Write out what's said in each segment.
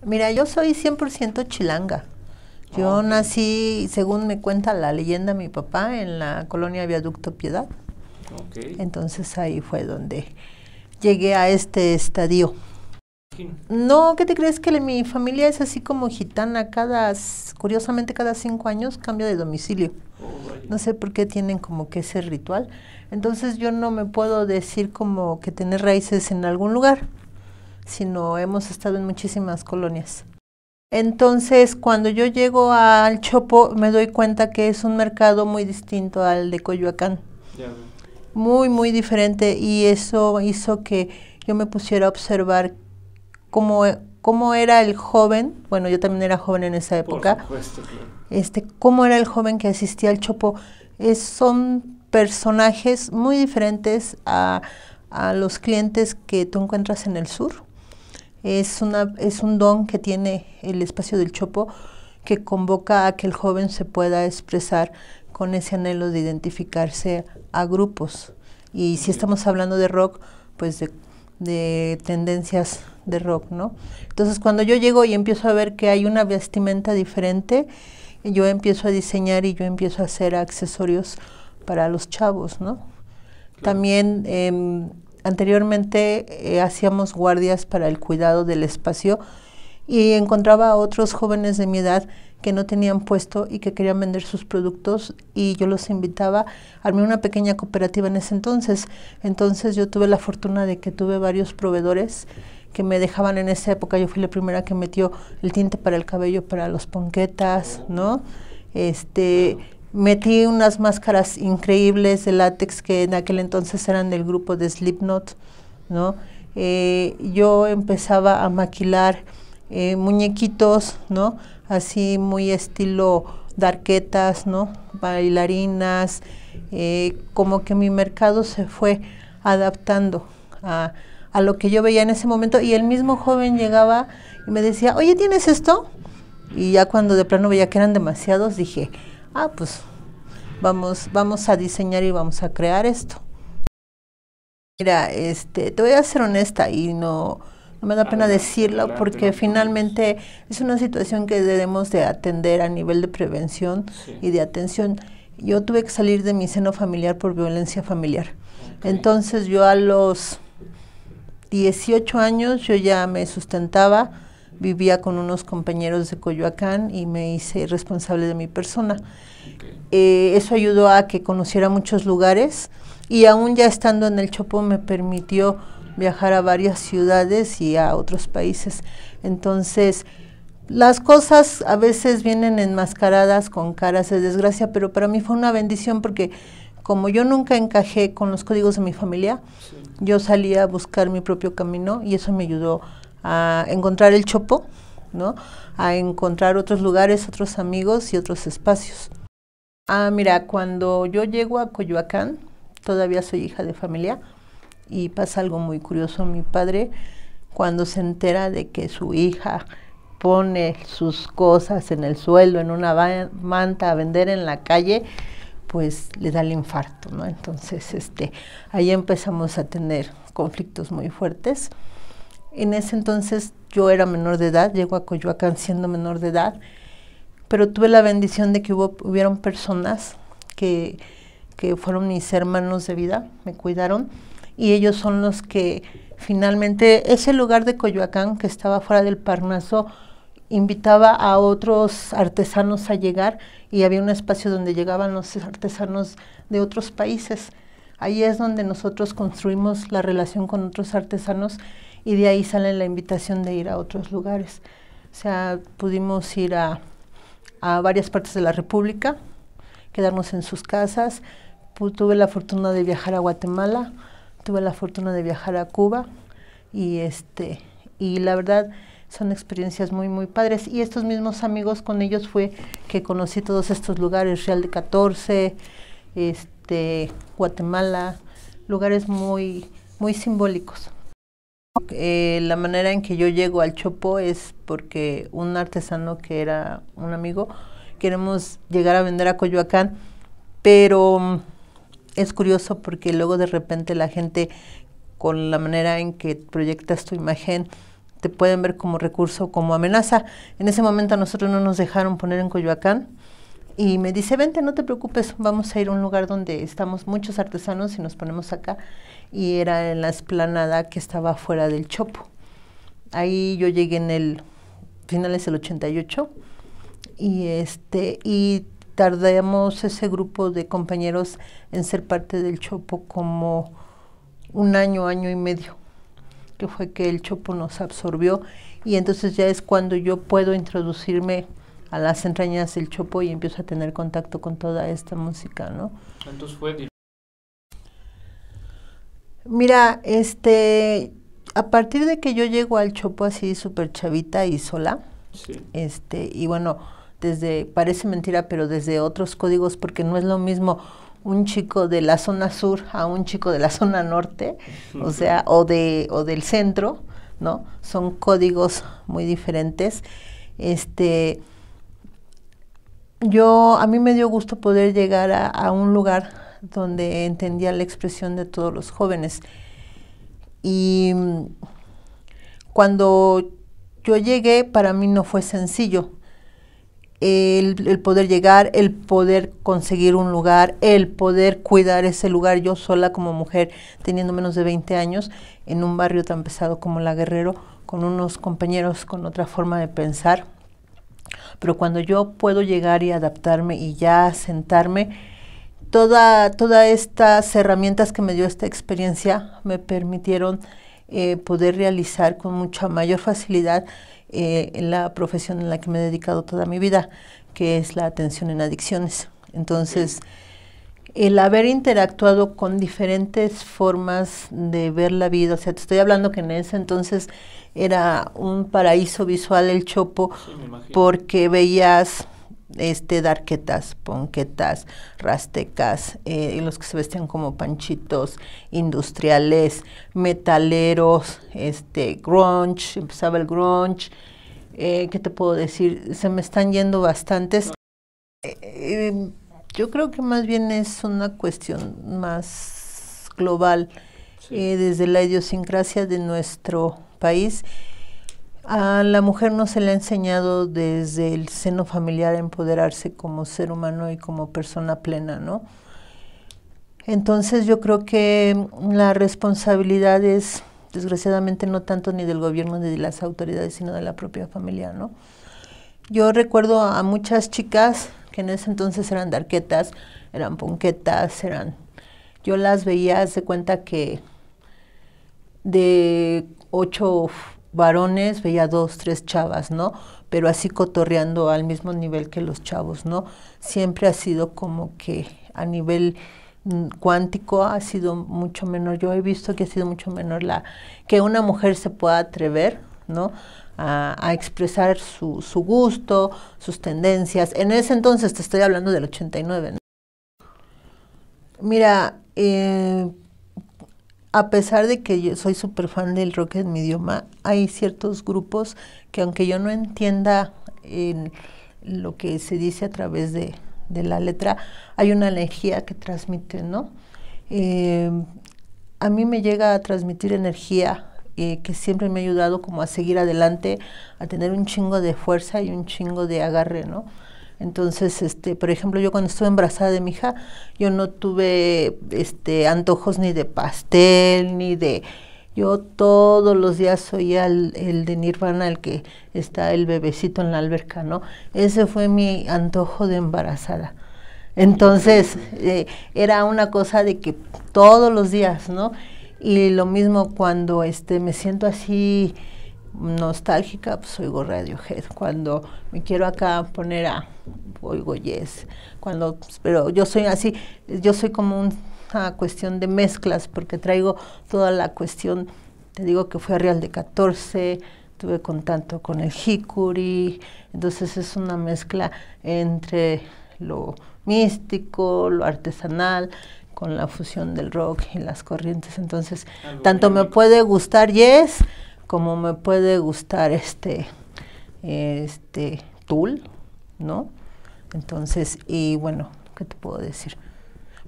Mira, yo soy 100% chilanga. Yo nací, según me cuenta la leyenda, mi papá en la colonia Viaducto Piedad. Entonces ahí fue donde llegué a este estadio. No, ¿qué te crees? Que mi familia es así como gitana, curiosamente cada 5 años cambia de domicilio. No sé por qué tienen como que ese ritual. Entonces yo no me puedo decir como que tener raíces en algún lugar, sino hemos estado en muchísimas colonias. Entonces cuando yo llego al Chopo me doy cuenta que es un mercado muy distinto al de Coyoacán. Muy, muy diferente, y eso hizo que yo me pusiera a observar cómo era el joven. Bueno, yo también era joven en esa época. Por supuesto, claro. Cómo era el joven que asistía al Chopo. Son personajes muy diferentes a los clientes que tú encuentras en el sur. Es un don que tiene el espacio del Chopo, que convoca a que el joven se pueda expresar con ese anhelo de identificarse a grupos. Y si estamos hablando de rock, pues de tendencias de rock, ¿no? Entonces cuando yo llego y empiezo a ver que hay una vestimenta diferente, yo empiezo a diseñar y yo empiezo a hacer accesorios para los chavos, ¿no? Claro. También anteriormente hacíamos guardias para el cuidado del espacio, y encontraba a otros jóvenes de mi edad que no tenían puesto y que querían vender sus productos, y yo los invitaba. Armé una pequeña cooperativa en ese entonces. Entonces yo tuve la fortuna de que tuve varios proveedores que me dejaban en esa época. Yo fui la primera que metió el tinte para el cabello para los ponquetas, ¿no? Metí unas máscaras increíbles de látex que en aquel entonces eran del grupo de Slipknot, ¿no? Yo empezaba a maquilar muñequitos, ¿no? Así muy estilo darquetas, ¿no? Bailarinas, como que mi mercado se fue adaptando a lo que yo veía en ese momento, y el mismo joven llegaba y me decía, oye, ¿tienes esto? Y ya cuando de plano veía que eran demasiados, dije, pues vamos a diseñar y vamos a crear esto. Mira, te voy a ser honesta, y no me da pena decirlo, porque finalmente es una situación que debemos de atender a nivel de prevención y de atención. Yo tuve que salir de mi seno familiar por violencia familiar. Entonces yo a los 18 años yo ya me sustentaba, vivía con unos compañeros de Coyoacán y me hice responsable de mi persona. Eso ayudó a que conociera muchos lugares, y aún ya estando en el Chopo me permitió viajar a varias ciudades y a otros países. Entonces, las cosas a veces vienen enmascaradas con caras de desgracia, pero para mí fue una bendición, porque como yo nunca encajé con los códigos de mi familia, yo salí a buscar mi propio camino, y eso me ayudó a encontrar el Chopo, ¿no? A encontrar otros lugares, otros amigos y otros espacios. Mira, cuando yo llego a Coyoacán, todavía soy hija de familia, y pasa algo muy curioso. Mi padre, cuando se entera de que su hija pone sus cosas en el suelo, en una manta, a vender en la calle, pues le da el infarto, ¿no? Entonces, ahí empezamos a tener conflictos muy fuertes. En ese entonces yo era menor de edad, llego a Coyoacán siendo menor de edad, pero tuve la bendición de que hubieron personas que fueron mis hermanos de vida, me cuidaron, y ellos son los que finalmente, ese lugar de Coyoacán que estaba fuera del Parnaso, invitaba a otros artesanos a llegar, y había un espacio donde llegaban los artesanos de otros países. Ahí es donde nosotros construimos la relación con otros artesanos, y de ahí sale la invitación de ir a otros lugares. O sea, pudimos ir a varias partes de la República, quedarnos en sus casas. Tuve la fortuna de viajar a Guatemala, tuve la fortuna de viajar a Cuba, y la verdad son experiencias muy, muy padres. Y estos mismos amigos, con ellos fue que conocí todos estos lugares, Real de 14, Guatemala, lugares muy, muy simbólicos. La manera en que yo llego al Chopo es porque un artesano que era un amigo, queremos llegar a vender a Coyoacán, pero es curioso porque luego de repente la gente, con la manera en que proyectas tu imagen, te pueden ver como recurso, como amenaza. En ese momento a nosotros no nos dejaron poner en Coyoacán, y me dice, vente, no te preocupes, vamos a ir a un lugar donde estamos muchos artesanos y nos ponemos acá, y era en la explanada que estaba fuera del Chopo. Ahí yo llegué en el finales del 88, y tardamos ese grupo de compañeros en ser parte del Chopo como un año, año y medio, que fue que el Chopo nos absorbió, y entonces ya es cuando yo puedo introducirme a las entrañas del Chopo y empiezo a tener contacto con toda esta música, ¿no? Entonces fue... Mira, a partir de que yo llego al Chopo así súper chavita y sola, Sí. y bueno, parece mentira, pero desde otros códigos, porque no es lo mismo un chico de la zona sur a un chico de la zona norte, o sea, o del centro, ¿no? Son códigos muy diferentes. A mí me dio gusto poder llegar a un lugar donde entendía la expresión de todos los jóvenes. Y cuando yo llegué, para mí no fue sencillo el poder llegar, el poder conseguir un lugar, el poder cuidar ese lugar yo sola como mujer, teniendo menos de 20 años, en un barrio tan pesado como La Guerrero, con unos compañeros con otra forma de pensar. Pero cuando yo puedo llegar y adaptarme y ya sentarme, todas estas herramientas que me dio esta experiencia me permitieron poder realizar con mucha mayor facilidad en la profesión en la que me he dedicado toda mi vida, que es la atención en adicciones. Entonces, el haber interactuado con diferentes formas de ver la vida, o sea, te estoy hablando que en ese entonces era un paraíso visual el Chopo, Sí, me imagino. porque veías darquetas, ponquetas, rastecas, los que se vestían como panchitos, industriales, metaleros, grunge, empezaba el grunge, ¿qué te puedo decir? Se me están yendo bastantes. Yo creo que más bien es una cuestión más global, Sí. desde la idiosincrasia de nuestro país. A la mujer no se le ha enseñado desde el seno familiar a empoderarse como ser humano y como persona plena, ¿no? Entonces yo creo que la responsabilidad es, desgraciadamente, no tanto ni del gobierno ni de las autoridades, sino de la propia familia, ¿no? Yo recuerdo a muchas chicas que en ese entonces eran darquetas, eran ponquetas, yo las veía, haz de cuenta que de 8 varones veía 2, 3 chavas, ¿no? Pero así cotorreando al mismo nivel que los chavos, ¿no? Siempre ha sido como que a nivel cuántico ha sido mucho menor. Yo he visto que ha sido mucho menor que una mujer se pueda atrever, ¿no? A expresar su gusto, sus tendencias. En ese entonces, te estoy hablando del 89, ¿no? Mira, a pesar de que yo soy súper fan del rock en mi idioma, hay ciertos grupos que, aunque yo no entienda lo que se dice a través de la letra, hay una energía que transmite, ¿no? A mí me llega a transmitir energía que siempre me ha ayudado como a seguir adelante, a tener un chingo de fuerza y un chingo de agarre, ¿no? Entonces, por ejemplo, yo cuando estuve embarazada de mi hija, yo no tuve antojos ni de pastel, yo todos los días oía el de Nirvana, el que está el bebecito en la alberca, ¿no? Ese fue mi antojo de embarazada. Entonces, era una cosa de que todos los días, ¿no? Y lo mismo cuando me siento así nostálgica, pues oigo Radiohead. Cuando me quiero acá poner oigo Yes. Pero yo soy así, yo soy como una cuestión de mezclas, porque traigo toda la cuestión, te digo que fui a Real de 14, tuve contacto con el Hikuri, entonces es una mezcla entre lo místico, lo artesanal, con la fusión del rock y las corrientes. Entonces, tanto me puede gustar Yes, como me puede gustar Tool, ¿no? Entonces, y bueno, ¿qué te puedo decir?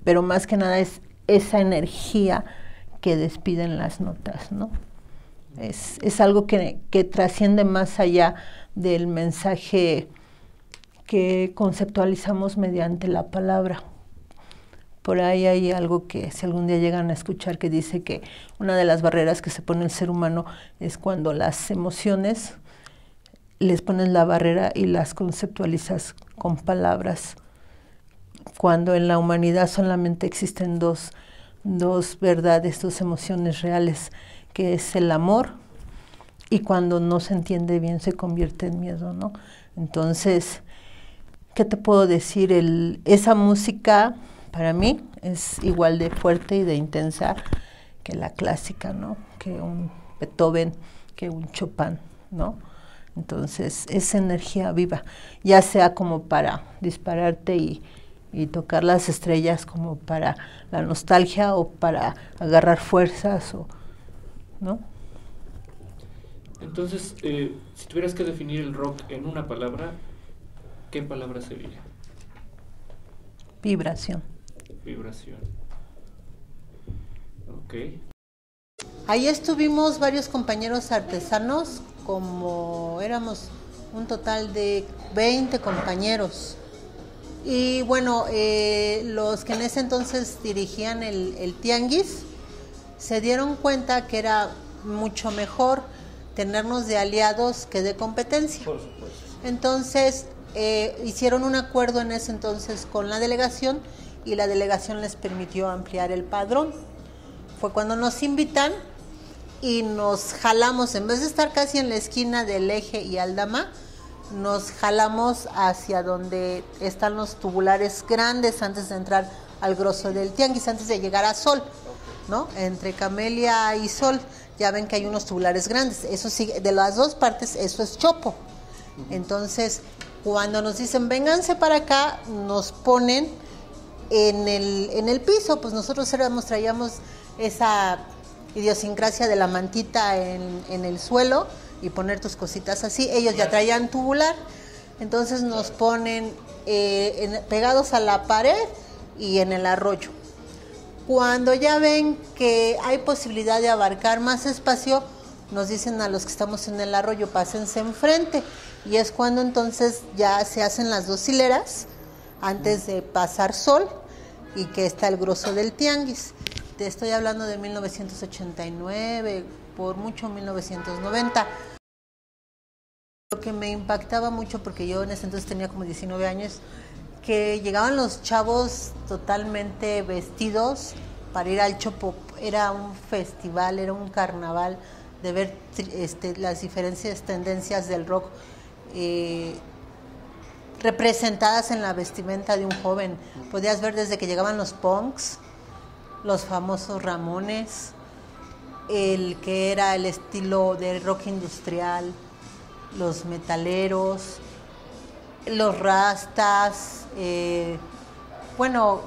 Pero más que nada es esa energía que despiden las notas, ¿no? Es algo que trasciende más allá del mensaje que conceptualizamos mediante la palabra. Por ahí hay algo que si algún día llegan a escuchar que dice que una de las barreras que se pone el ser humano es cuando las emociones les pones la barrera y las conceptualizas con palabras, cuando en la humanidad solamente existen dos verdades, dos emociones reales, que es el amor, y cuando no se entiende bien se convierte en miedo, ¿no? Entonces, ¿qué te puedo decir? Esa música para mí es igual de fuerte y de intensa que la clásica, ¿no? Que un Beethoven, que un Chopin, ¿no? Entonces, es energía viva, ya sea como para dispararte y tocar las estrellas, como para la nostalgia o para agarrar fuerzas, ¿no? Entonces, si tuvieras que definir el rock en una palabra, ¿qué palabra sería? Vibración. Vibración. Ok. Ahí estuvimos varios compañeros artesanos, como éramos un total de 20 compañeros. Y bueno, los que en ese entonces dirigían el tianguis se dieron cuenta que era mucho mejor tenernos de aliados que de competencia. Por supuesto. Entonces hicieron un acuerdo en ese entonces con la delegación y la delegación les permitió ampliar el padrón. Fue cuando nos invitan y nos jalamos, en vez de estar casi en la esquina del Eje y Aldama, nos jalamos hacia donde están los tubulares grandes antes de entrar al grosso del tianguis, antes de llegar a Sol, ¿no? Entre Camelia y Sol, ya ven que hay unos tubulares grandes, eso sí, de las dos partes, eso es Chopo. Entonces, cuando nos dicen, vénganse para acá, nos ponen en el piso, pues nosotros traíamos esa idiosincrasia de la mantita en el suelo y poner tus cositas así. Ellos ya traían tubular, entonces nos ponen pegados a la pared y en el arroyo. Cuando ya ven que hay posibilidad de abarcar más espacio, nos dicen a los que estamos en el arroyo, pásense enfrente, y es cuando entonces ya se hacen las dos hileras antes de pasar Sol y que está el grosso del tianguis. Te estoy hablando de 1989, por mucho 1990. Lo que me impactaba mucho, porque yo en ese entonces tenía como 19 años, que llegaban los chavos totalmente vestidos para ir al Chopo. Era un festival, era un carnaval de ver las diferentes tendencias del rock representadas en la vestimenta de un joven. Podías ver desde que llegaban los punks, los famosos Ramones, el que era el estilo de rock industrial, los metaleros, los rastas, bueno,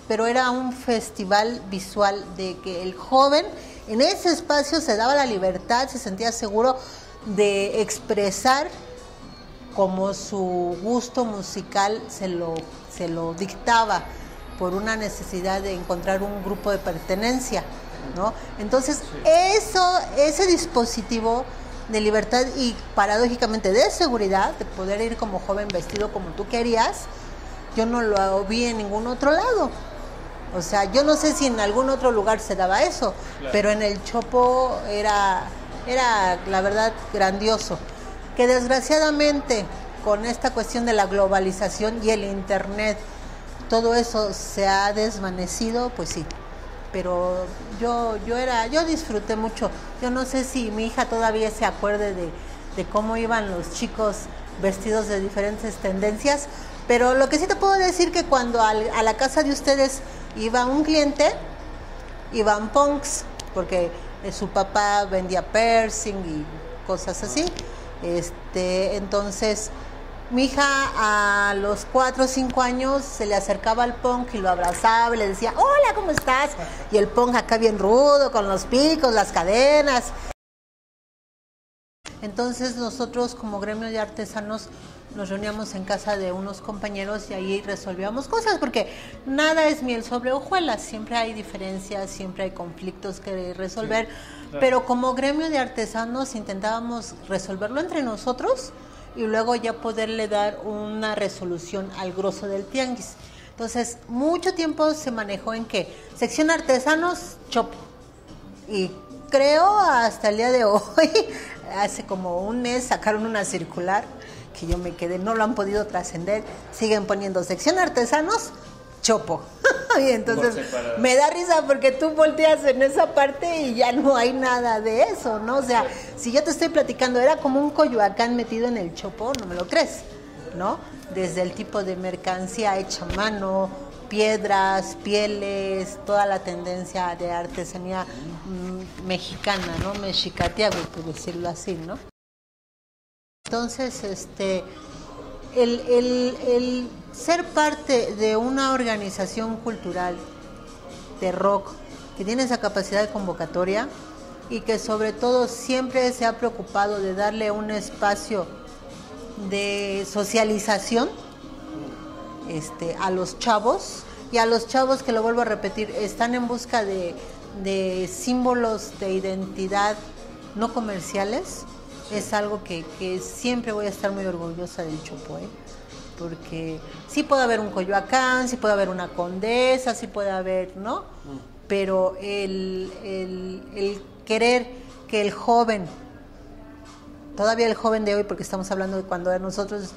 pero era un festival visual de que el joven en ese espacio se daba la libertad, se sentía seguro de expresar como su gusto musical se lo dictaba, por una necesidad de encontrar un grupo de pertenencia, ¿no? Entonces, ese dispositivo de libertad y paradójicamente de seguridad, de poder ir como joven vestido como tú querías, yo no lo vi en ningún otro lado. O sea, yo no sé si en algún otro lugar se daba eso, claro, pero en el Chopo era la verdad grandioso. Que desgraciadamente con esta cuestión de la globalización y el internet, todo eso se ha desvanecido, pues sí. Pero yo disfruté mucho. Yo no sé si mi hija todavía se acuerde de cómo iban los chicos vestidos de diferentes tendencias, pero lo que sí te puedo decir que cuando a la casa de ustedes iba un cliente, iban punks, porque su papá vendía piercing y cosas así. Entonces mi hija a los 4 o 5 años se le acercaba al punk y lo abrazaba y le decía, hola, ¿cómo estás? Y el punk acá bien rudo, con los picos, las cadenas. Entonces nosotros como gremio de artesanos nos reuníamos en casa de unos compañeros y ahí resolvíamos cosas, porque nada es miel sobre hojuelas, siempre hay diferencias, siempre hay conflictos que resolver, sí, claro. Pero como gremio de artesanos intentábamos resolverlo entre nosotros y luego ya poderle dar una resolución al grosso del tianguis. Entonces, mucho tiempo se manejó en que sección artesanos, chopo. Y creo hasta el día de hoy, hace como un mes sacaron una circular que yo me quedé, no lo han podido trascender, siguen poniendo sección artesanos, chopo. Y entonces me da risa porque tú volteas en esa parte y ya no hay nada de eso, ¿no? O sea, si yo te estoy platicando, era como un Coyoacán metido en el chopo, no me lo crees, ¿no? Desde el tipo de mercancía hecha a mano, piedras, pieles, toda la tendencia de artesanía mexicana, ¿no? Mexicatiago, por decirlo así, ¿no? Entonces, el ser parte de una organización cultural de rock que tiene esa capacidad de convocatoria y que sobre todo siempre se ha preocupado de darle un espacio de socialización a los chavos, y a los chavos, que lo vuelvo a repetir, están en busca de símbolos de identidad no comerciales. Es algo que siempre voy a estar muy orgullosa del chopo, porque sí puede haber un Coyoacán, sí puede haber una Condesa, sí puede haber, ¿no? Pero el querer que el joven, todavía el joven de hoy, porque estamos hablando de cuando a nosotros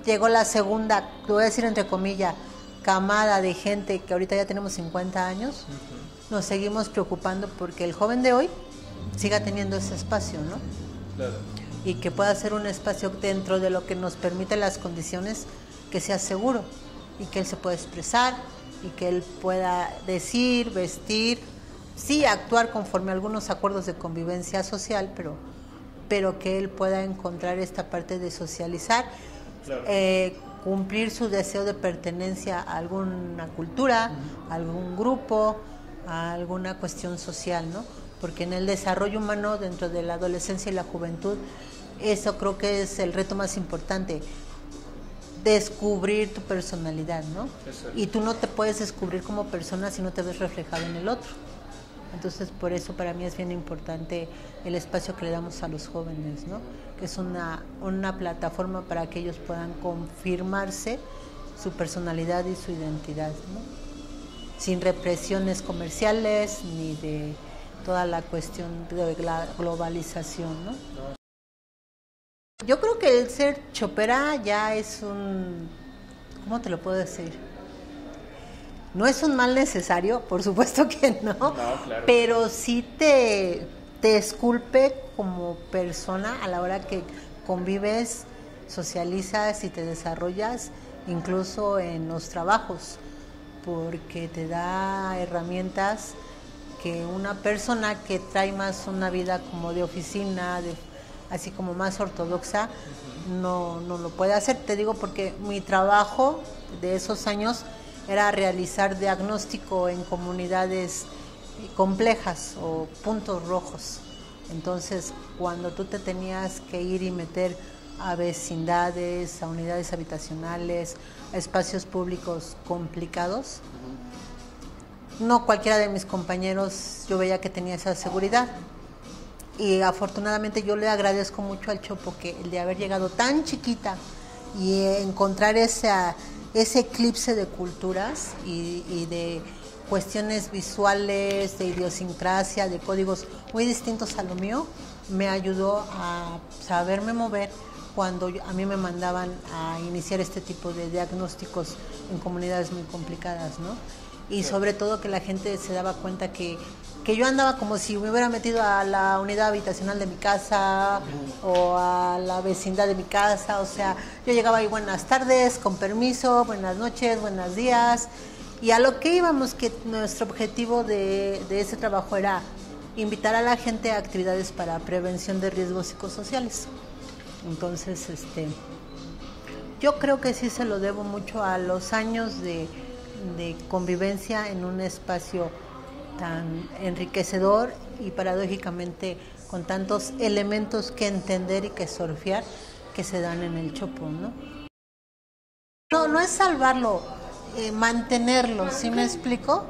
llegó la segunda, lo voy a decir entre comillas, camada de gente que ahorita ya tenemos 50 años, nos seguimos preocupando porque el joven de hoy siga teniendo ese espacio, ¿no? Claro. Y que pueda ser un espacio dentro de lo que nos permiten las condiciones, que sea seguro y que él se pueda expresar y que él pueda decir, vestir, sí, actuar conforme a algunos acuerdos de convivencia social, pero que él pueda encontrar esta parte de socializar, claro. Cumplir su deseo de pertenencia a alguna cultura, a algún grupo, a alguna cuestión social, ¿no? Porque en el desarrollo humano, dentro de la adolescencia y la juventud, eso creo que es el reto más importante, descubrir tu personalidad, ¿no? Exacto. Y tú no te puedes descubrir como persona si no te ves reflejado en el otro. Entonces, por eso para mí es bien importante el espacio que le damos a los jóvenes, ¿no? Que es una plataforma para que ellos puedan confirmarse su personalidad y su identidad, ¿no? Sin represiones comerciales ni de toda la cuestión de la globalización, ¿no? Yo creo que el ser chopera ya es ¿cómo te lo puedo decir? No es un mal necesario, por supuesto que no, claro. Pero sí te esculpe como persona a la hora que convives, socializas y te desarrollas, incluso en los trabajos, porque te da herramientas que una persona que trae más una vida como de oficina, así como más ortodoxa, no lo puede hacer. Te digo porque mi trabajo de esos años era realizar diagnóstico en comunidades complejas o puntos rojos. Entonces, cuando tú te tenías que ir y meter a vecindades, a unidades habitacionales, a espacios públicos complicados, no cualquiera de mis compañeros yo veía que tenía esa seguridad. Y afortunadamente yo le agradezco mucho al Chopo que el de haber llegado tan chiquita y encontrar ese eclipse de culturas y de cuestiones visuales, de idiosincrasia, de códigos muy distintos a lo mío, me ayudó a saberme mover cuando a mí me mandaban a iniciar este tipo de diagnósticos en comunidades muy complicadas, ¿no? Y sobre todo que la gente se daba cuenta que yo andaba como si me hubiera metido a la unidad habitacional de mi casa o a la vecindad de mi casa. O sea, yo llegaba ahí, buenas tardes, con permiso, buenas noches, buenos días, y a lo que íbamos, que nuestro objetivo de ese trabajo era invitar a la gente a actividades para prevención de riesgos psicosociales. Entonces, yo creo que sí se lo debo mucho a los años de convivencia en un espacio tan enriquecedor y paradójicamente con tantos elementos que entender y que surfear que se dan en el Chopo, ¿no? No es salvarlo, mantenerlo, ¿sí me explico?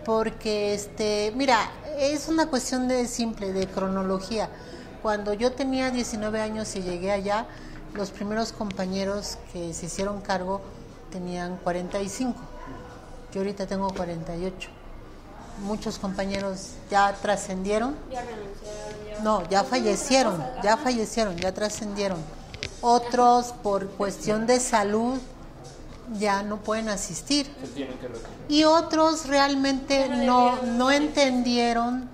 Porque, mira, es una cuestión de simple, de cronología. Cuando yo tenía 19 años y llegué allá, los primeros compañeros que se hicieron cargo tenían 45. Yo ahorita tengo 48. Muchos compañeros ya trascendieron. Ya renunciaron. No, ya fallecieron, ya trascendieron. Otros por cuestión de salud ya no pueden asistir. Se tienen que retirar. Y otros realmente no entendieron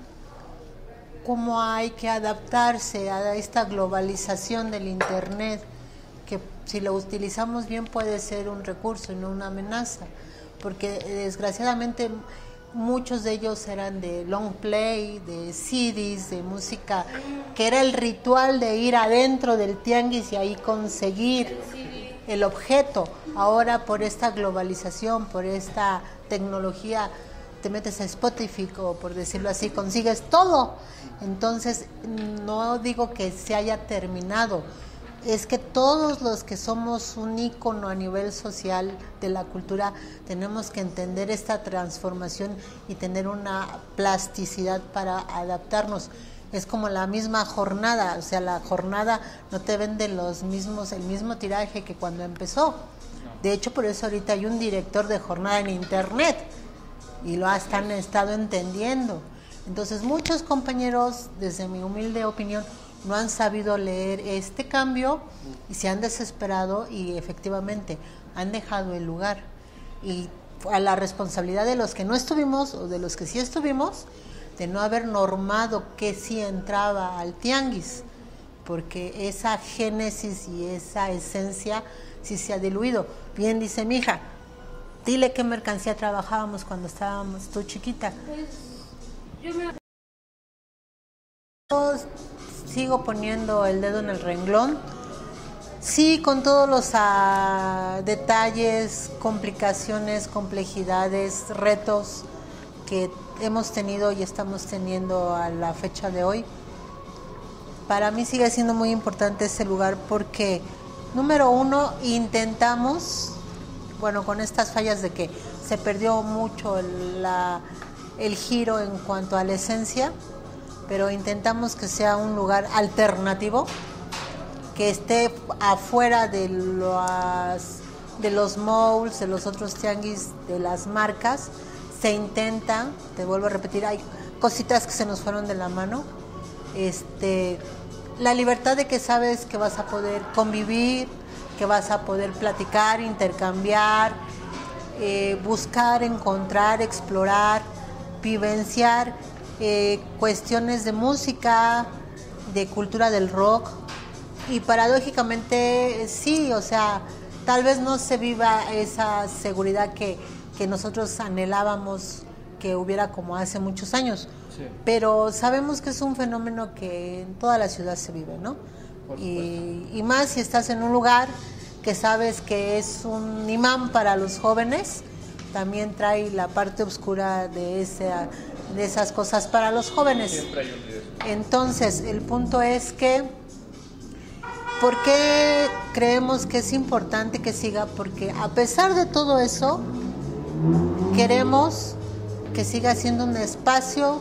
cómo hay que adaptarse a esta globalización del Internet, que si lo utilizamos bien puede ser un recurso y no una amenaza, porque desgraciadamente muchos de ellos eran de long play, de CDs, de música, que era el ritual de ir adentro del tianguis y ahí conseguir el objeto. Ahora por esta globalización, por esta tecnología, te metes a Spotify o por decirlo así, consigues todo. Entonces no digo que se haya terminado, es que todos los que somos un ícono a nivel social de la cultura tenemos que entender esta transformación y tener una plasticidad para adaptarnos. Es como la misma jornada, o sea, la jornada no te vende el mismo tiraje que cuando empezó. De hecho, por eso ahorita hay un director de jornada en internet y lo han estado entendiendo. Entonces, muchos compañeros, desde mi humilde opinión, no han sabido leer este cambio y se han desesperado y efectivamente han dejado el lugar. Y a la responsabilidad de los que no estuvimos o de los que sí estuvimos, de no haber normado que sí entraba al tianguis, porque esa génesis y esa esencia sí se ha diluido. Bien dice mi hija, dile qué mercancía trabajábamos cuando estábamos tú chiquita. Pues yo me... Yo sigo poniendo el dedo en el renglón, sí, con todos los detalles, complicaciones, complejidades, retos que hemos tenido y estamos teniendo a la fecha de hoy. Para mí sigue siendo muy importante ese lugar porque, número uno, intentamos, bueno, con estas fallas de que se perdió mucho el giro en cuanto a la esencia, pero intentamos que sea un lugar alternativo, que esté afuera de los malls, de los otros tianguis, de las marcas. Se intenta, te vuelvo a repetir, hay cositas que se nos fueron de la mano. La libertad de que sabes que vas a poder convivir, que vas a poder platicar, intercambiar, buscar, encontrar, explorar, vivenciar cuestiones de música, de cultura del rock. Y paradójicamente sí, o sea, tal vez no se viva esa seguridad que nosotros anhelábamos que hubiera como hace muchos años, sí, pero sabemos que es un fenómeno que en toda la ciudad se vive, ¿no? Y más si estás en un lugar que sabes que es un imán para los jóvenes, también trae la parte oscura de esas cosas para los jóvenes. Siempre hay un riesgo. Entonces, el punto es que, ¿por qué creemos que es importante que siga? Porque a pesar de todo eso, queremos que siga siendo un espacio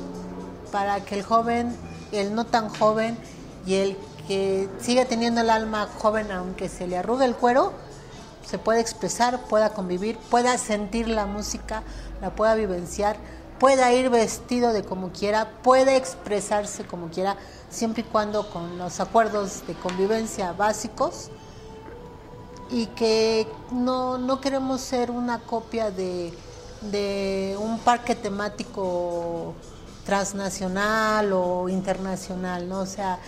para que el joven, el no tan joven y el que siga teniendo el alma joven aunque se le arrugue el cuero, se pueda expresar, pueda convivir, pueda sentir la música, la pueda vivenciar, pueda ir vestido de como quiera, pueda expresarse como quiera, siempre y cuando con los acuerdos de convivencia básicos, y que no queremos ser una copia de un parque temático transnacional o internacional, ¿no? O sea,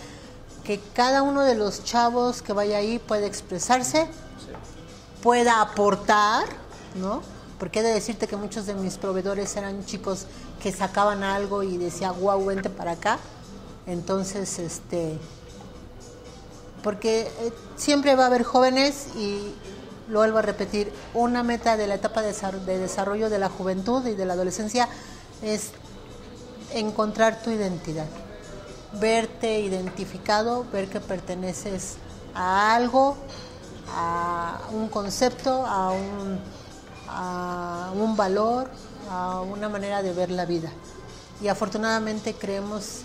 que cada uno de los chavos que vaya ahí pueda expresarse, sí, pueda aportar, ¿no? Porque he de decirte que muchos de mis proveedores eran chicos que sacaban algo y decía, guau, vente para acá. Entonces, porque siempre va a haber jóvenes, y lo vuelvo a repetir, una meta de la etapa de desarrollo de la juventud y de la adolescencia es encontrar tu identidad, verte identificado, ver que perteneces a algo, a un concepto, a un valor, a una manera de ver la vida. Y afortunadamente creemos,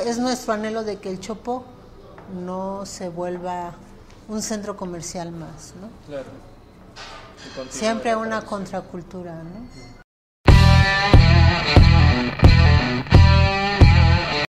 es nuestro anhelo de que el Chopo no se vuelva un centro comercial más, ¿no? Claro. Siempre una contracultura, ¿no?